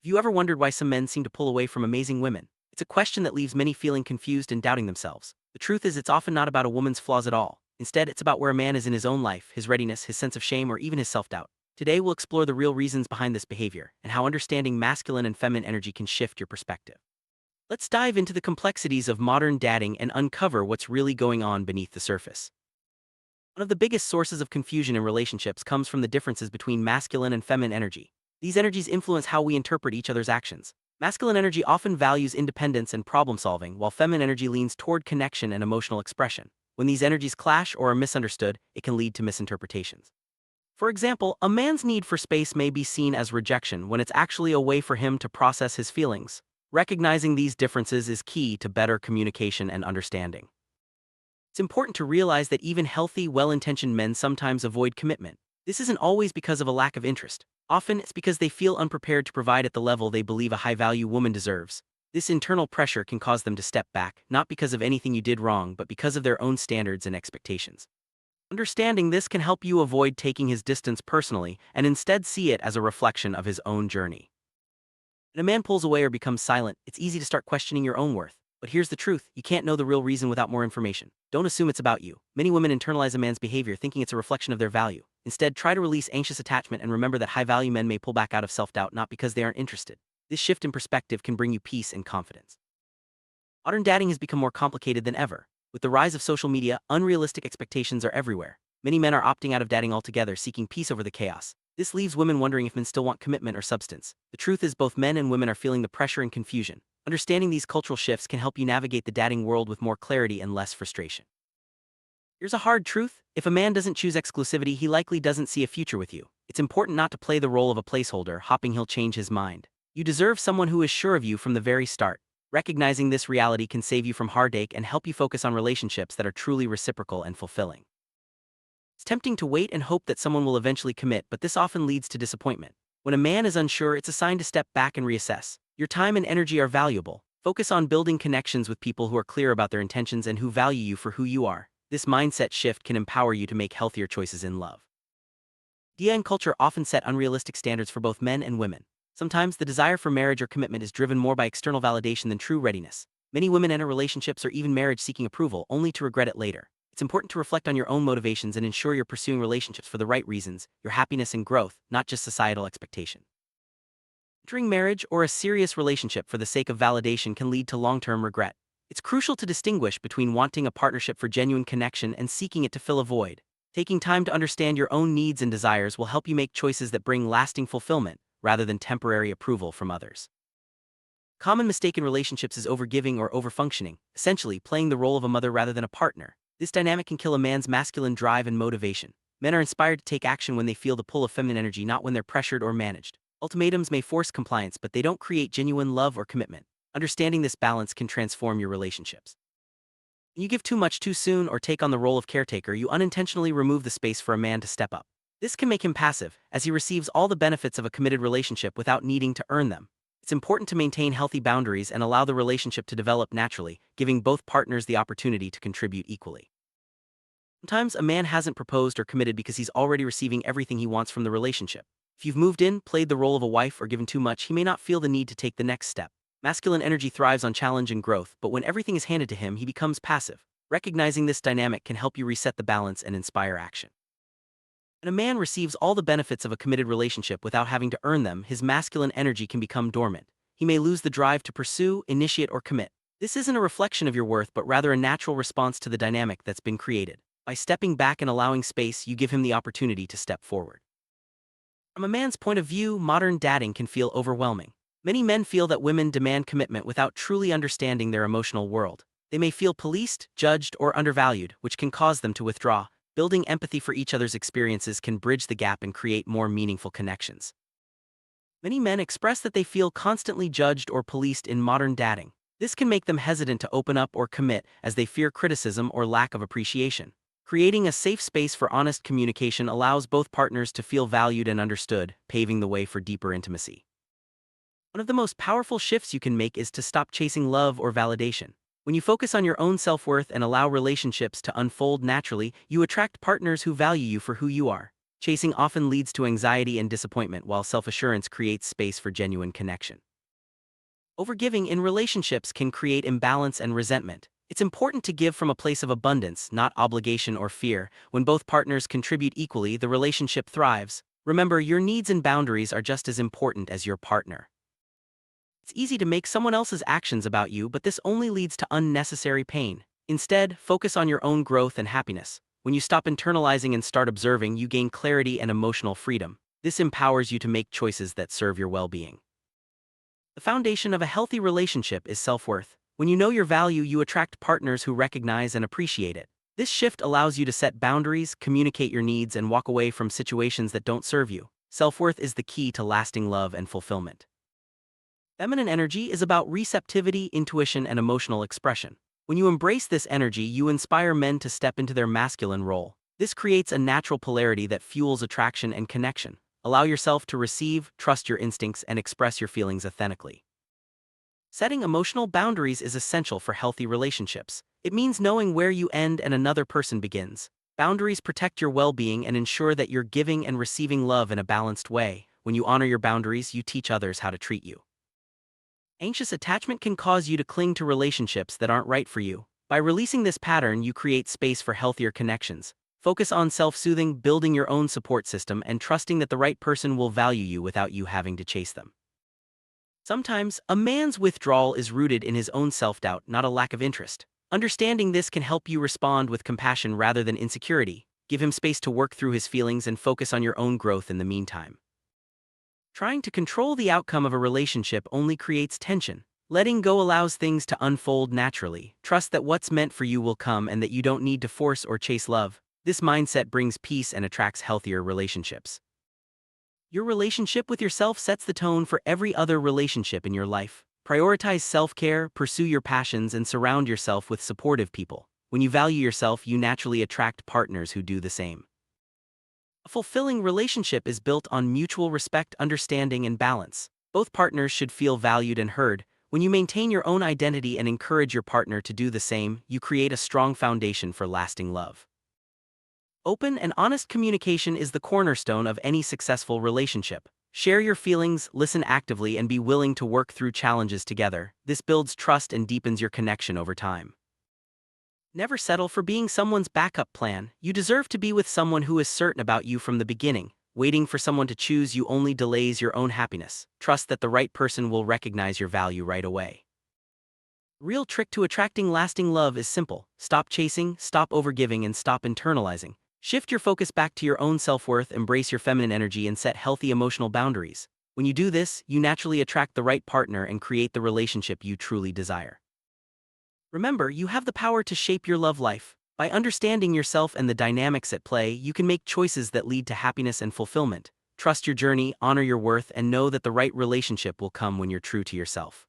you ever wondered why some men seem to pull away from amazing women? It's a question that leaves many feeling confused and doubting themselves. The truth is, it's often not about a woman's flaws at all. Instead, it's about where a man is in his own life, his readiness, his sense of shame, or even his self-doubt. Today, we'll explore the real reasons behind this behavior and how understanding masculine and feminine energy can shift your perspective. Let's dive into the complexities of modern dating and uncover what's really going on beneath the surface. One of the biggest sources of confusion in relationships comes from the differences between masculine and feminine energy. These energies influence how we interpret each other's actions. Masculine energy often values independence and problem solving, while feminine energy leans toward connection and emotional expression. When these energies clash or are misunderstood, it can lead to misinterpretations. For example, a man's need for space may be seen as rejection when it's actually a way for him to process his feelings. Recognizing these differences is key to better communication and understanding. It's important to realize that even healthy, well-intentioned men sometimes avoid commitment. This isn't always because of a lack of interest. Often, it's because they feel unprepared to provide at the level they believe a high-value woman deserves. This internal pressure can cause them to step back, not because of anything you did wrong, but because of their own standards and expectations. Understanding this can help you avoid taking his distance personally and instead see it as a reflection of his own journey. When a man pulls away or becomes silent, it's easy to start questioning your own worth. But here's the truth, you can't know the real reason without more information. Don't assume it's about you. Many women internalize a man's behavior thinking it's a reflection of their value. Instead, try to release anxious attachment and remember that high-value men may pull back out of self-doubt not because they aren't interested. This shift in perspective can bring you peace and confidence. Modern dating has become more complicated than ever. With the rise of social media, unrealistic expectations are everywhere. Many men are opting out of dating altogether, seeking peace over the chaos. This leaves women wondering if men still want commitment or substance. The truth is, both men and women are feeling the pressure and confusion. Understanding these cultural shifts can help you navigate the dating world with more clarity and less frustration. Here's a hard truth. If a man doesn't choose exclusivity, he likely doesn't see a future with you. It's important not to play the role of a placeholder, hoping he'll change his mind. You deserve someone who is sure of you from the very start. Recognizing this reality can save you from heartache and help you focus on relationships that are truly reciprocal and fulfilling. It's tempting to wait and hope that someone will eventually commit, but this often leads to disappointment. When a man is unsure, it's a sign to step back and reassess. Your time and energy are valuable. Focus on building connections with people who are clear about their intentions and who value you for who you are. This mindset shift can empower you to make healthier choices in love. Media and culture often set unrealistic standards for both men and women. Sometimes the desire for marriage or commitment is driven more by external validation than true readiness. Many women enter relationships or even marriage seeking approval, only to regret it later. It's important to reflect on your own motivations and ensure you're pursuing relationships for the right reasons, your happiness and growth, not just societal expectation. Entering marriage or a serious relationship for the sake of validation can lead to long-term regret. It's crucial to distinguish between wanting a partnership for genuine connection and seeking it to fill a void. Taking time to understand your own needs and desires will help you make choices that bring lasting fulfillment, rather than temporary approval from others. Common mistake in relationships is overgiving or overfunctioning, essentially playing the role of a mother rather than a partner. This dynamic can kill a man's masculine drive and motivation. Men are inspired to take action when they feel the pull of feminine energy, not when they're pressured or managed. Ultimatums may force compliance, but they don't create genuine love or commitment. Understanding this balance can transform your relationships. When you give too much too soon or take on the role of caretaker, you unintentionally remove the space for a man to step up. This can make him passive, as he receives all the benefits of a committed relationship without needing to earn them. It's important to maintain healthy boundaries and allow the relationship to develop naturally, giving both partners the opportunity to contribute equally. Sometimes a man hasn't proposed or committed because he's already receiving everything he wants from the relationship. If you've moved in, played the role of a wife, or given too much, he may not feel the need to take the next step. Masculine energy thrives on challenge and growth, but when everything is handed to him, he becomes passive. Recognizing this dynamic can help you reset the balance and inspire action. When a man receives all the benefits of a committed relationship without having to earn them, his masculine energy can become dormant. He may lose the drive to pursue, initiate, or commit. This isn't a reflection of your worth, but rather a natural response to the dynamic that's been created. By stepping back and allowing space, you give him the opportunity to step forward. From a man's point of view, modern dating can feel overwhelming. Many men feel that women demand commitment without truly understanding their emotional world. They may feel policed, judged, or undervalued, which can cause them to withdraw. Building empathy for each other's experiences can bridge the gap and create more meaningful connections. Many men express that they feel constantly judged or policed in modern dating. This can make them hesitant to open up or commit as they fear criticism or lack of appreciation. Creating a safe space for honest communication allows both partners to feel valued and understood, paving the way for deeper intimacy. One of the most powerful shifts you can make is to stop chasing love or validation. When you focus on your own self-worth and allow relationships to unfold naturally, you attract partners who value you for who you are. Chasing often leads to anxiety and disappointment, while self-assurance creates space for genuine connection. Overgiving in relationships can create imbalance and resentment. It's important to give from a place of abundance, not obligation or fear. When both partners contribute equally, the relationship thrives. Remember, your needs and boundaries are just as important as your partner. It's easy to make someone else's actions about you, but this only leads to unnecessary pain. Instead, focus on your own growth and happiness. When you stop internalizing and start observing, you gain clarity and emotional freedom. This empowers you to make choices that serve your well-being. The foundation of a healthy relationship is self-worth. When you know your value, you attract partners who recognize and appreciate it. This shift allows you to set boundaries, communicate your needs, and walk away from situations that don't serve you. Self-worth is the key to lasting love and fulfillment. Feminine energy is about receptivity, intuition, and emotional expression. When you embrace this energy, you inspire men to step into their masculine role. This creates a natural polarity that fuels attraction and connection. Allow yourself to receive, trust your instincts, and express your feelings authentically. Setting emotional boundaries is essential for healthy relationships. It means knowing where you end and another person begins. Boundaries protect your well-being and ensure that you're giving and receiving love in a balanced way. When you honor your boundaries, you teach others how to treat you. Anxious attachment can cause you to cling to relationships that aren't right for you. By releasing this pattern, you create space for healthier connections. Focus on self-soothing, building your own support system, and trusting that the right person will value you without you having to chase them. Sometimes, a man's withdrawal is rooted in his own self-doubt, not a lack of interest. Understanding this can help you respond with compassion rather than insecurity. Give him space to work through his feelings and focus on your own growth in the meantime. Trying to control the outcome of a relationship only creates tension. Letting go allows things to unfold naturally. Trust that what's meant for you will come and that you don't need to force or chase love. This mindset brings peace and attracts healthier relationships. Your relationship with yourself sets the tone for every other relationship in your life. Prioritize self-care, pursue your passions, and surround yourself with supportive people. When you value yourself, you naturally attract partners who do the same. A fulfilling relationship is built on mutual respect, understanding, and balance. Both partners should feel valued and heard. When you maintain your own identity and encourage your partner to do the same, you create a strong foundation for lasting love. Open and honest communication is the cornerstone of any successful relationship. Share your feelings, listen actively, and be willing to work through challenges together. This builds trust and deepens your connection over time. Never settle for being someone's backup plan. You deserve to be with someone who is certain about you from the beginning. Waiting for someone to choose you only delays your own happiness. Trust that the right person will recognize your value right away. Real trick to attracting lasting love is simple. Stop chasing, stop overgiving, and stop internalizing. Shift your focus back to your own self-worth, embrace your feminine energy, and set healthy emotional boundaries. When you do this, you naturally attract the right partner and create the relationship you truly desire. Remember, you have the power to shape your love life. By understanding yourself and the dynamics at play, you can make choices that lead to happiness and fulfillment. Trust your journey, honor your worth, and know that the right relationship will come when you're true to yourself.